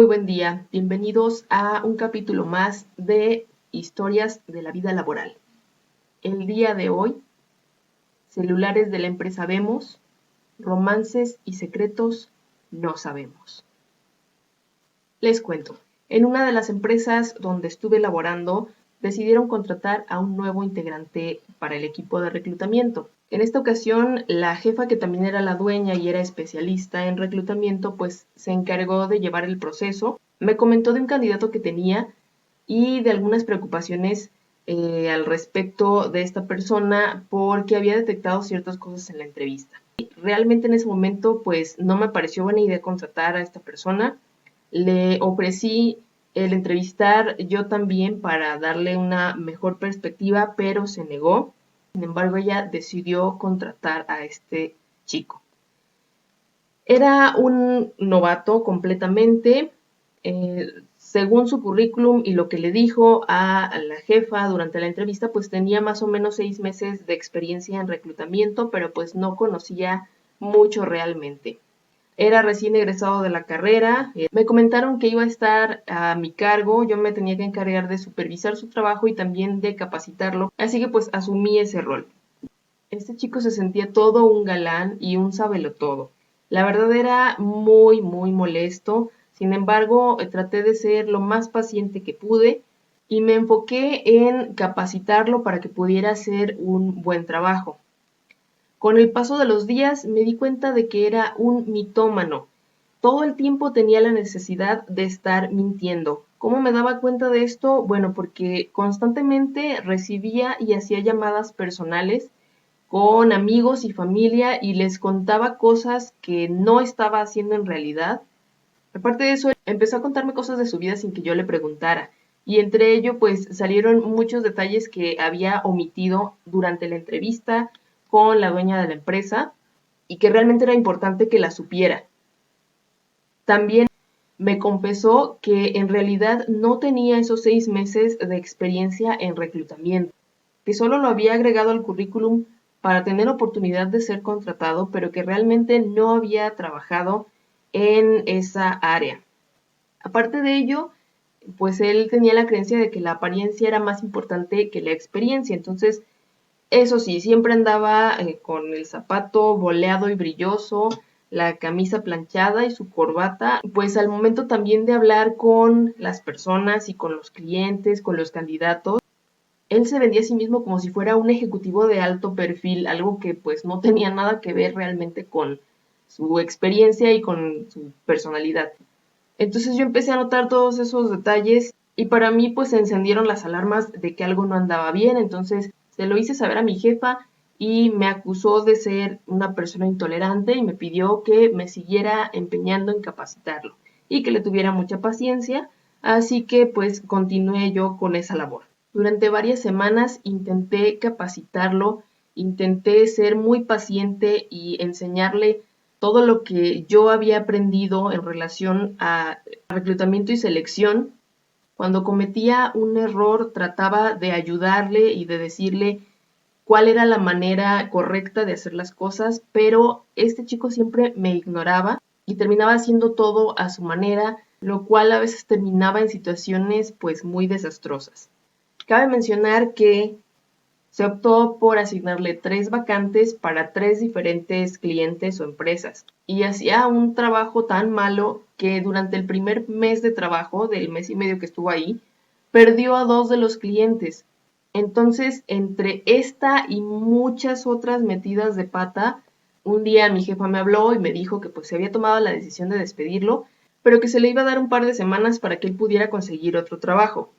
Muy buen día, bienvenidos a un capítulo más de Historias de la Vida Laboral. El día de hoy, celulares de la empresa vemos, romances y secretos no sabemos. Les cuento, en una de las empresas donde estuve laborando, decidieron contratar a un nuevo integrante para el equipo de reclutamiento. En esta ocasión, la jefa, que también era la dueña y era especialista en reclutamiento, pues se encargó de llevar el proceso. Me comentó de un candidato que tenía y de algunas preocupaciones al respecto de esta persona porque había detectado ciertas cosas en la entrevista. Realmente en ese momento pues no me pareció buena idea contratar a esta persona. Le ofrecí el entrevistar yo también para darle una mejor perspectiva, pero se negó. Sin embargo, ella decidió contratar a este chico. Era un novato completamente. Según su currículum y lo que le dijo a la jefa durante la entrevista, pues tenía más o menos 6 meses de experiencia en reclutamiento, pero pues no conocía mucho realmente. Era recién egresado de la carrera. Me comentaron que iba a estar a mi cargo. Yo me tenía que encargar de supervisar su trabajo y también de capacitarlo. Así que pues asumí ese rol. Este chico se sentía todo un galán y un sabelotodo. La verdad era muy molesto. Sin embargo, traté de ser lo más paciente que pude y me enfoqué en capacitarlo para que pudiera hacer un buen trabajo. Con el paso de los días me di cuenta de que era un mitómano. Todo el tiempo tenía la necesidad de estar mintiendo. ¿Cómo me daba cuenta de esto? Bueno, porque constantemente recibía y hacía llamadas personales con amigos y familia y les contaba cosas que no estaba haciendo en realidad. Aparte de eso, empezó a contarme cosas de su vida sin que yo le preguntara. Y entre ello, pues salieron muchos detalles que había omitido durante la entrevista con la dueña de la empresa y que realmente era importante que la supiera. También me confesó que en realidad no tenía esos 6 meses de experiencia en reclutamiento, que solo lo había agregado al currículum para tener oportunidad de ser contratado, pero que realmente no había trabajado en esa área. Aparte de ello, pues él tenía la creencia de que la apariencia era más importante que la experiencia. Entonces, eso sí, siempre andaba con el zapato boleado y brilloso, la camisa planchada y su corbata. Pues al momento también de hablar con las personas y con los clientes, con los candidatos, él se vendía a sí mismo como si fuera un ejecutivo de alto perfil, algo que pues no tenía nada que ver realmente con su experiencia y con su personalidad. Entonces yo empecé a notar todos esos detalles y para mí pues se encendieron las alarmas de que algo no andaba bien. Entonces se lo hice saber a mi jefa y me acusó de ser una persona intolerante y me pidió que me siguiera empeñando en capacitarlo y que le tuviera mucha paciencia. Así que pues continué yo con esa labor. Durante varias semanas intenté capacitarlo, intenté ser muy paciente y enseñarle todo lo que yo había aprendido en relación a reclutamiento y selección. Cuando cometía un error, trataba de ayudarle y de decirle cuál era la manera correcta de hacer las cosas, pero este chico siempre me ignoraba y terminaba haciendo todo a su manera, lo cual a veces terminaba en situaciones pues muy desastrosas. Cabe mencionar que se optó por asignarle 3 vacantes para 3 diferentes clientes o empresas y hacía un trabajo tan malo que durante el primer mes de trabajo, del mes y medio que estuvo ahí, perdió a 2 de los clientes. Entonces, entre esta y muchas otras metidas de pata, un día mi jefa me habló y me dijo que pues se había tomado la decisión de despedirlo, pero que se le iba a dar un par de semanas para que él pudiera conseguir otro trabajo.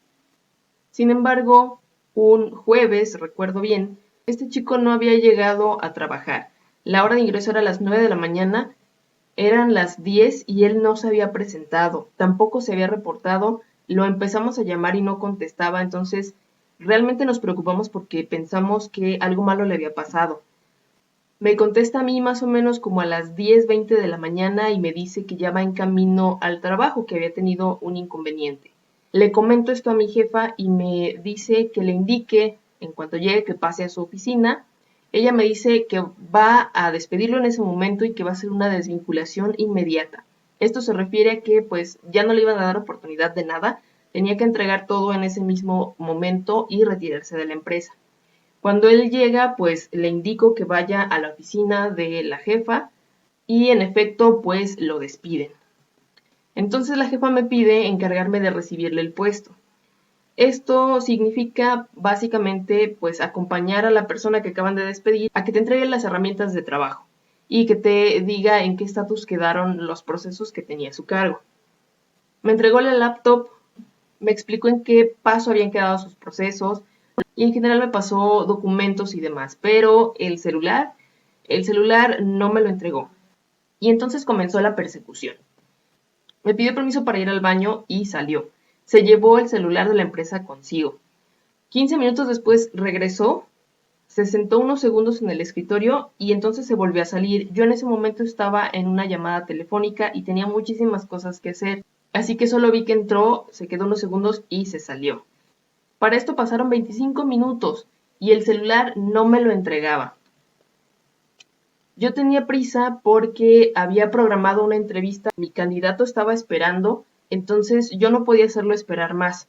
Sin embargo, un jueves, recuerdo bien, este chico no había llegado a trabajar. La hora de ingreso era a las 9 de la mañana, eran las 10 y él no se había presentado, tampoco se había reportado, lo empezamos a llamar y no contestaba. Entonces realmente nos preocupamos porque pensamos que algo malo le había pasado. Me contesta a mí más o menos como a las 10:20 de la mañana y me dice que ya va en camino al trabajo, que había tenido un inconveniente. Le comento esto a mi jefa y me dice que le indique, en cuanto llegue, que pase a su oficina. Ella me dice que va a despedirlo en ese momento y que va a hacer una desvinculación inmediata. Esto se refiere a que pues ya no le iban a dar oportunidad de nada, tenía que entregar todo en ese mismo momento y retirarse de la empresa. Cuando él llega, pues le indico que vaya a la oficina de la jefa y en efecto pues lo despiden. Entonces la jefa me pide encargarme de recibirle el puesto. Esto significa básicamente pues acompañar a la persona que acaban de despedir a que te entregue las herramientas de trabajo y que te diga en qué estatus quedaron los procesos que tenía a su cargo. Me entregó la laptop, me explicó en qué paso habían quedado sus procesos y en general me pasó documentos y demás, pero el celular no me lo entregó. Y entonces comenzó la persecución. Me pidió permiso para ir al baño y salió. Se llevó el celular de la empresa consigo. 15 minutos después regresó, se sentó unos segundos en el escritorio y entonces se volvió a salir. Yo en ese momento estaba en una llamada telefónica y tenía muchísimas cosas que hacer. Así que solo vi que entró, se quedó unos segundos y se salió. Para esto pasaron 25 minutos y el celular no me lo entregaba. Yo tenía prisa porque había programado una entrevista, mi candidato estaba esperando, entonces yo no podía hacerlo esperar más.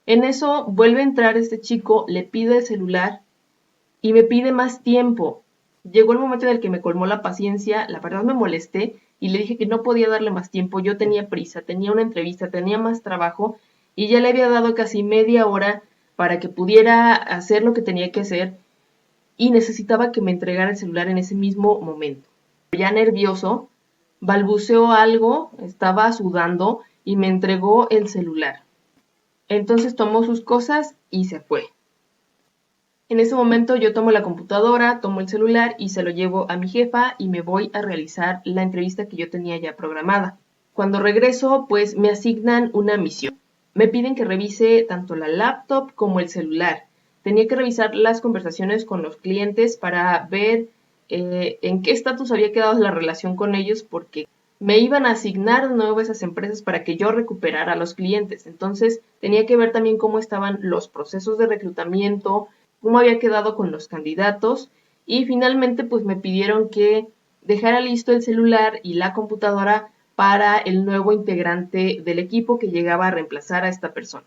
En eso vuelve a entrar este chico, le pide el celular y me pide más tiempo. Llegó el momento en el que me colmó la paciencia, la verdad me molesté y le dije que no podía darle más tiempo, yo tenía prisa, tenía una entrevista, tenía más trabajo y ya le había dado casi media hora para que pudiera hacer lo que tenía que hacer y necesitaba que me entregara el celular en ese mismo momento. Ya nervioso, balbuceó algo, estaba sudando y me entregó el celular. Entonces tomó sus cosas y se fue. En ese momento yo tomo la computadora, tomo el celular y se lo llevo a mi jefa y me voy a realizar la entrevista que yo tenía ya programada. Cuando regreso, pues me asignan una misión. Me piden que revise tanto la laptop como el celular. Tenía que revisar las conversaciones con los clientes para ver en qué estatus había quedado la relación con ellos porque me iban a asignar de nuevo esas empresas para que yo recuperara a los clientes. Entonces tenía que ver también cómo estaban los procesos de reclutamiento, cómo había quedado con los candidatos y finalmente pues me pidieron que dejara listo el celular y la computadora para el nuevo integrante del equipo que llegaba a reemplazar a esta persona.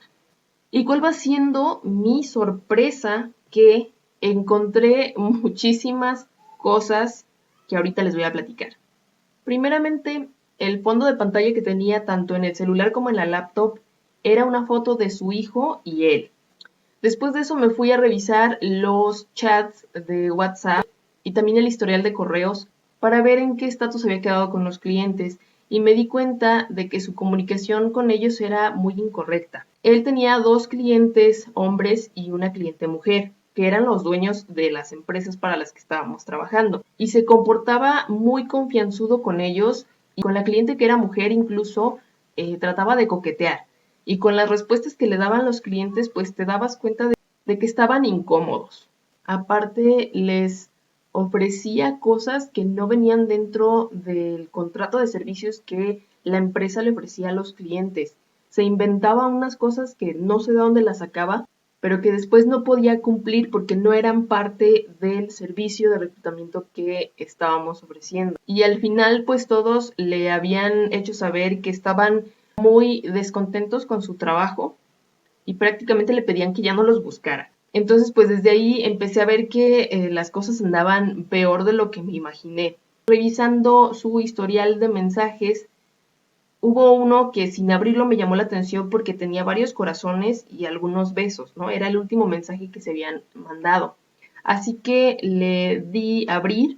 ¿Y cuál va siendo mi sorpresa? Que encontré muchísimas cosas que ahorita les voy a platicar. Primeramente, el fondo de pantalla que tenía tanto en el celular como en la laptop era una foto de su hijo y él. Después de eso me fui a revisar los chats de WhatsApp y también el historial de correos para ver en qué estatus había quedado con los clientes y me di cuenta de que su comunicación con ellos era muy incorrecta. Él tenía 2 clientes hombres y una cliente mujer, que eran los dueños de las empresas para las que estábamos trabajando, y se comportaba muy confianzudo con ellos y con la cliente que era mujer incluso trataba de coquetear. Y con las respuestas que le daban los clientes, pues te dabas cuenta de que estaban incómodos. Aparte, les ofrecía cosas que no venían dentro del contrato de servicios que la empresa le ofrecía a los clientes. Se inventaba unas cosas que no sé de dónde las sacaba, pero que después no podía cumplir porque no eran parte del servicio de reclutamiento que estábamos ofreciendo. Y al final, pues todos le habían hecho saber que estaban muy descontentos con su trabajo y prácticamente le pedían que ya no los buscara. Entonces, pues desde ahí empecé a ver que las cosas andaban peor de lo que me imaginé. Revisando su historial de mensajes, hubo uno que sin abrirlo me llamó la atención porque tenía varios corazones y algunos besos, ¿no? Era el último mensaje que se habían mandado. Así que le di a abrir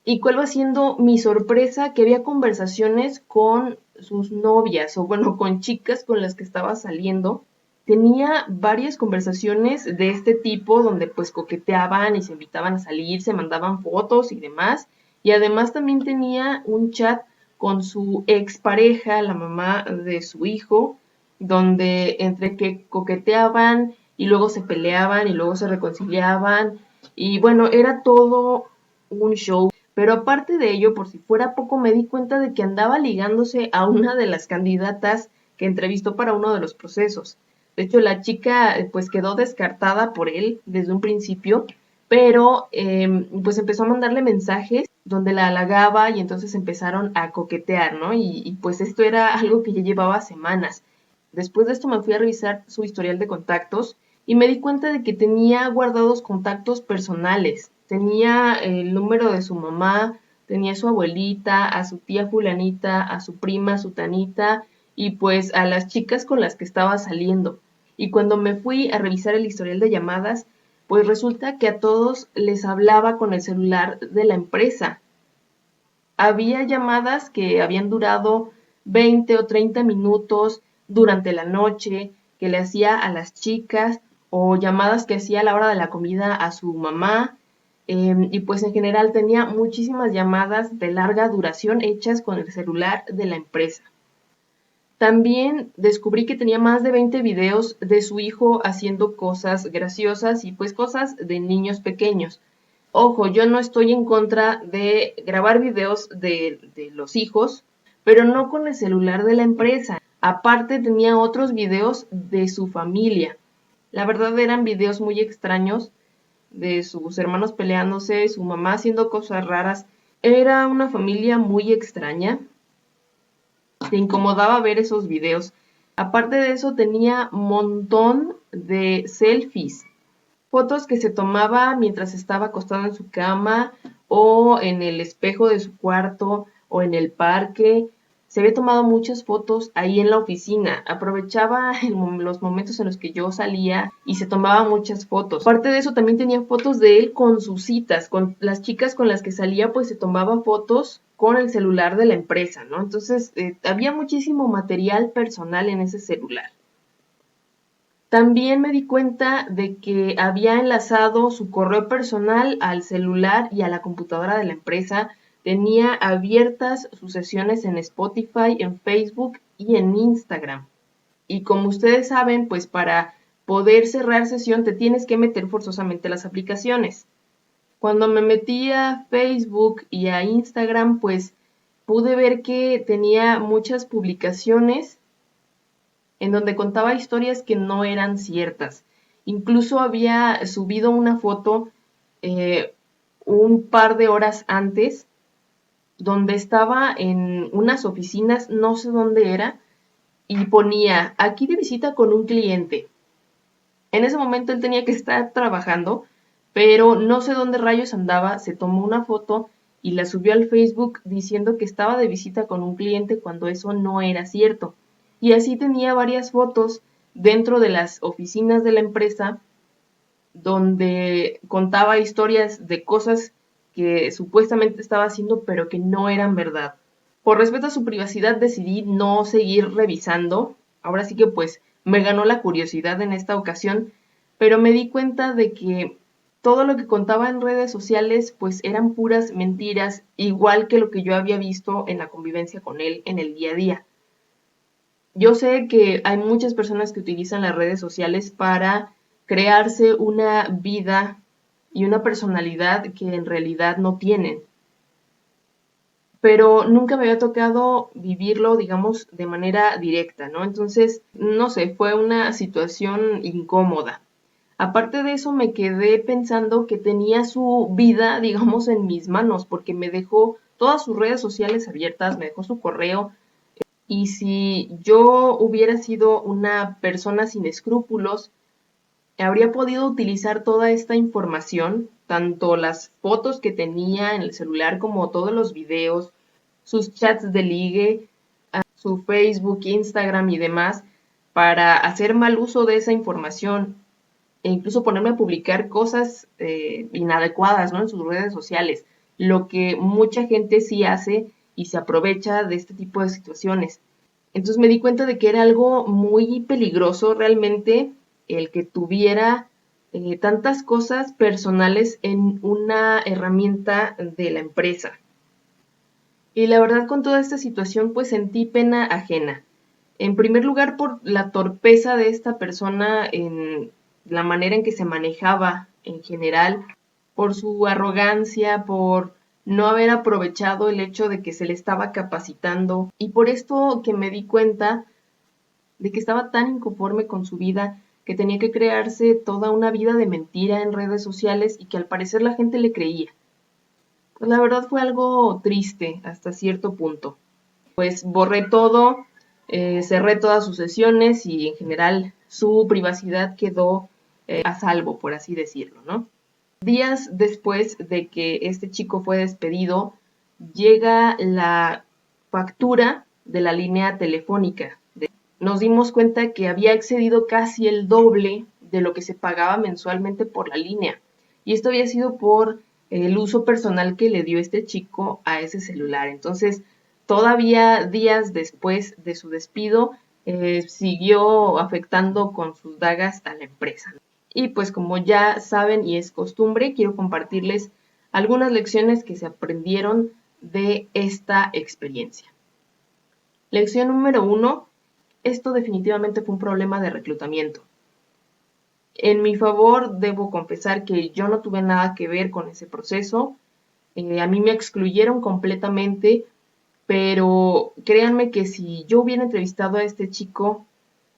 y cuál va siendo mi sorpresa que había conversaciones con sus novias o bueno, con chicas con las que estaba saliendo. Tenía varias conversaciones de este tipo donde pues coqueteaban y se invitaban a salir, se mandaban fotos y demás. Y además también tenía un chat con su expareja, la mamá de su hijo, donde entre que coqueteaban y luego se peleaban y luego se reconciliaban. Y bueno, era todo un show. Pero aparte de ello, por si fuera poco, me di cuenta de que andaba ligándose a una de las candidatas que entrevistó para uno de los procesos. De hecho, la chica pues quedó descartada por él desde un principio, pero pues empezó a mandarle mensajes donde la halagaba y entonces empezaron a coquetear, ¿no? Pues esto era algo que ya llevaba semanas. Después de esto me fui a revisar su historial de contactos y me di cuenta de que tenía guardados contactos personales. Tenía el número de su mamá, tenía a su abuelita, a su tía fulanita, a su prima sutanita y pues a las chicas con las que estaba saliendo. Y cuando me fui a revisar el historial de llamadas, pues resulta que a todos les hablaba con el celular de la empresa. Había llamadas que habían durado 20 o 30 minutos durante la noche, que le hacía a las chicas, o llamadas que hacía a la hora de la comida a su mamá, y pues en general tenía muchísimas llamadas de larga duración hechas con el celular de la empresa. También descubrí que tenía más de 20 videos de su hijo haciendo cosas graciosas y pues cosas de niños pequeños. Ojo, yo no estoy en contra de grabar videos de los hijos, pero no con el celular de la empresa. Aparte tenía otros videos de su familia. La verdad eran videos muy extraños de sus hermanos peleándose, su mamá haciendo cosas raras. Era una familia muy extraña. Te incomodaba ver esos videos. Aparte de eso tenía un montón de selfies, fotos que se tomaba mientras estaba acostado en su cama o en el espejo de su cuarto o en el parque. Se había tomado muchas fotos ahí en la oficina. Aprovechaba los momentos en los que yo salía y se tomaba muchas fotos. Aparte de eso, también tenía fotos de él con sus citas, con las chicas con las que salía, pues se tomaba fotos con el celular de la empresa, ¿no? Entonces, había muchísimo material personal en ese celular. También me di cuenta de que había enlazado su correo personal al celular y a la computadora de la empresa. Tenía abiertas sus sesiones en Spotify, en Facebook y en Instagram. Y como ustedes saben, pues para poder cerrar sesión te tienes que meter forzosamente las aplicaciones. Cuando me metí a Facebook y a Instagram, pues pude ver que tenía muchas publicaciones en donde contaba historias que no eran ciertas. Incluso había subido una foto un par de horas antes, donde estaba en unas oficinas, no sé dónde era, y ponía, aquí de visita con un cliente. En ese momento él tenía que estar trabajando, pero no sé dónde rayos andaba, se tomó una foto y la subió al Facebook diciendo que estaba de visita con un cliente cuando eso no era cierto. Y así tenía varias fotos dentro de las oficinas de la empresa donde contaba historias de cosas que supuestamente estaba haciendo pero que no eran verdad. Por respeto a su privacidad decidí no seguir revisando. Ahora sí que pues me ganó la curiosidad en esta ocasión, pero me di cuenta de que todo lo que contaba en redes sociales pues eran puras mentiras, igual que lo que yo había visto en la convivencia con él en el día a día. Yo sé que hay muchas personas que utilizan las redes sociales para crearse una vida y una personalidad que en realidad no tienen, pero nunca me había tocado vivirlo, digamos, de manera directa, ¿no? Entonces, no sé, fue una situación incómoda. Aparte de eso, me quedé pensando que tenía su vida, digamos, en mis manos, porque me dejó todas sus redes sociales abiertas, me dejó su correo, y si yo hubiera sido una persona sin escrúpulos, habría podido utilizar toda esta información, tanto las fotos que tenía en el celular como todos los videos, sus chats de ligue, su Facebook, Instagram y demás, para hacer mal uso de esa información e incluso ponerme a publicar cosas inadecuadas, ¿no? En sus redes sociales, lo que mucha gente sí hace y se aprovecha de este tipo de situaciones. Entonces me di cuenta de que era algo muy peligroso realmente el que tuviera tantas cosas personales en una herramienta de la empresa. Y la verdad con toda esta situación pues sentí pena ajena. En primer lugar por la torpeza de esta persona en la manera en que se manejaba en general, por su arrogancia, por no haber aprovechado el hecho de que se le estaba capacitando y por esto que me di cuenta de que estaba tan inconforme con su vida que tenía que crearse toda una vida de mentira en redes sociales y que al parecer la gente le creía. Pues la verdad fue algo triste hasta cierto punto. Pues borré todo, cerré todas sus sesiones y en general su privacidad quedó a salvo, por así decirlo, ¿no? Días después de que este chico fue despedido, llega la factura de la línea telefónica. Nos dimos cuenta que había excedido casi el doble de lo que se pagaba mensualmente por la línea. Y esto había sido por el uso personal que le dio este chico a ese celular. Entonces, todavía días después de su despido, siguió afectando con sus dagas a la empresa. Y pues como ya saben y es costumbre, quiero compartirles algunas lecciones que se aprendieron de esta experiencia. Lección número 1. Esto definitivamente fue un problema de reclutamiento. En mi favor, debo confesar que yo no tuve nada que ver con ese proceso. A mí me excluyeron completamente, pero créanme que si yo hubiera entrevistado a este chico,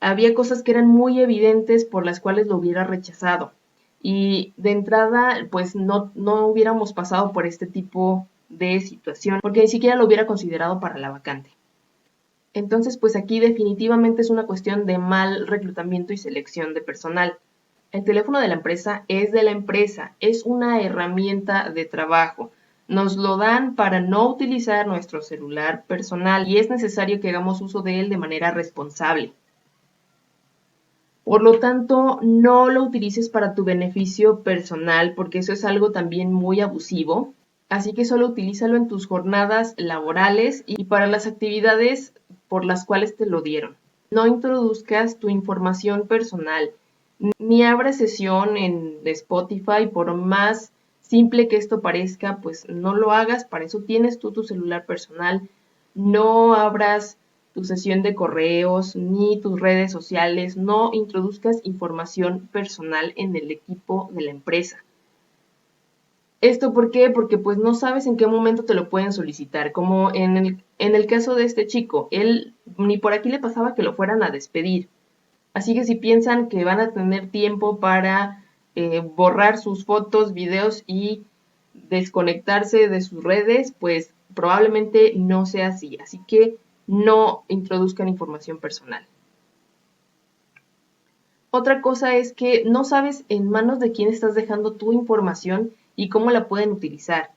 había cosas que eran muy evidentes por las cuales lo hubiera rechazado. Y de entrada, pues no hubiéramos pasado por este tipo de situación, porque ni siquiera lo hubiera considerado para la vacante. Entonces, pues aquí definitivamente es una cuestión de mal reclutamiento y selección de personal. El teléfono de la empresa es de la empresa, es una herramienta de trabajo. Nos lo dan para no utilizar nuestro celular personal y es necesario que hagamos uso de él de manera responsable. Por lo tanto, no lo utilices para tu beneficio personal porque eso es algo también muy abusivo. Así que solo utilízalo en tus jornadas laborales y para las actividades por las cuales te lo dieron. No introduzcas tu información personal, ni abras sesión en Spotify, por más simple que esto parezca, pues no lo hagas, para eso tienes tú tu celular personal. No abras tu sesión de correos ni tus redes sociales, no introduzcas información personal en el equipo de la empresa. ¿Esto por qué? Porque pues no sabes en qué momento te lo pueden solicitar, como en el caso de este chico, él ni por aquí le pasaba que lo fueran a despedir. Así que si piensan que van a tener tiempo para borrar sus fotos, videos y desconectarse de sus redes, pues probablemente no sea así. Así que no introduzcan información personal. Otra cosa es que no sabes en manos de quién estás dejando tu información y cómo la pueden utilizar.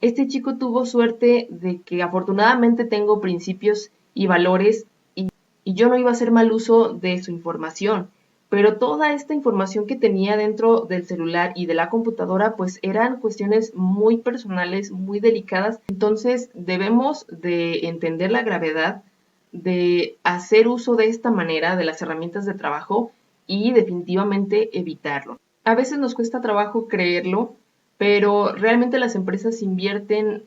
Este chico tuvo suerte de que afortunadamente tengo principios y valores y yo no iba a hacer mal uso de su información, pero toda esta información que tenía dentro del celular y de la computadora pues eran cuestiones muy personales, muy delicadas, entonces debemos de entender la gravedad de hacer uso de esta manera de las herramientas de trabajo y definitivamente evitarlo. A veces nos cuesta trabajo creerlo, pero realmente las empresas invierten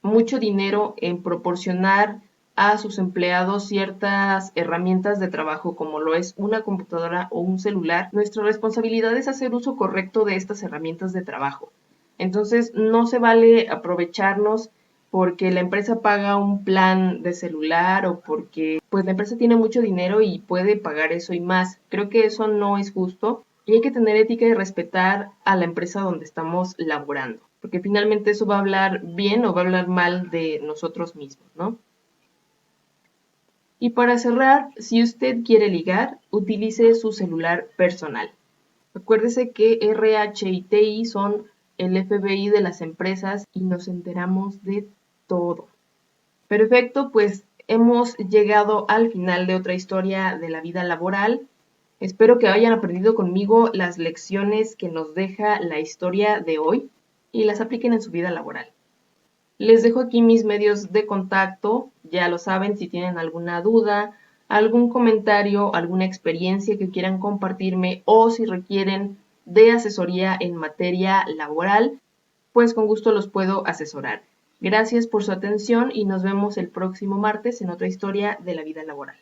mucho dinero en proporcionar a sus empleados ciertas herramientas de trabajo como lo es una computadora o un celular. Nuestra responsabilidad es hacer uso correcto de estas herramientas de trabajo. Entonces no se vale aprovecharnos porque la empresa paga un plan de celular o porque pues la empresa tiene mucho dinero y puede pagar eso y más. Creo que eso no es justo y hay que tener ética y respetar a la empresa donde estamos laborando, porque finalmente eso va a hablar bien o va a hablar mal de nosotros mismos, ¿no? Y para cerrar, si usted quiere ligar, utilice su celular personal. Acuérdese que RH y TI son el FBI de las empresas y nos enteramos de todo. Perfecto, pues hemos llegado al final de otra historia de la vida laboral. Espero que hayan aprendido conmigo las lecciones que nos deja la historia de hoy y las apliquen en su vida laboral. Les dejo aquí mis medios de contacto, ya lo saben, si tienen alguna duda, algún comentario, alguna experiencia que quieran compartirme o si requieren de asesoría en materia laboral, pues con gusto los puedo asesorar. Gracias por su atención y nos vemos el próximo martes en otra historia de la vida laboral.